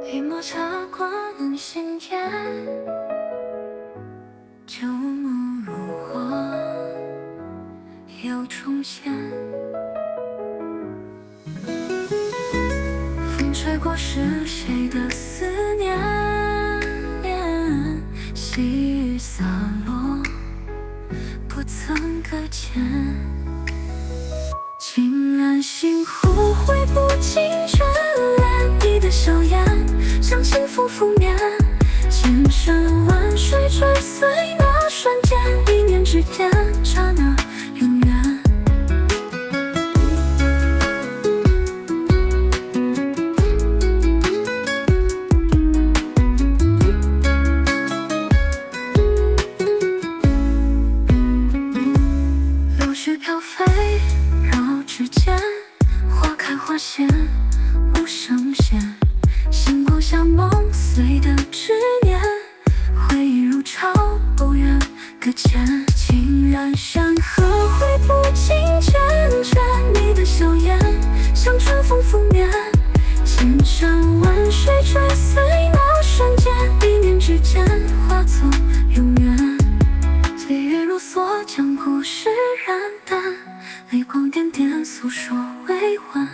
一抹茶馆心烟，旧梦如火又重现。风吹过是谁的思念？细雨洒落，不曾搁浅。竟然心忽挥不尽眷恋你的笑颜，像清风拂面，千山万水追随那瞬间，一念之间，刹那永远。柳絮飘飞，绕指尖，花开花谢，无声弦。星光下梦碎的执念，回忆如潮，不愿搁浅。竟然山河挥不尽缱绻，你的笑颜像春风拂面，千山万水追随那瞬间，一念之间，化作永远。岁月如梭，将故事染淡，泪光点点诉说委婉。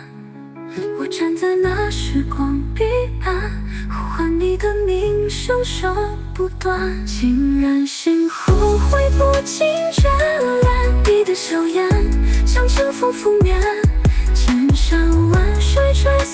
我站在那时光彼岸，呼唤你的名，声声不断。竟然心忽挥不尽眷恋你的笑颜，像清风拂面，千山万水追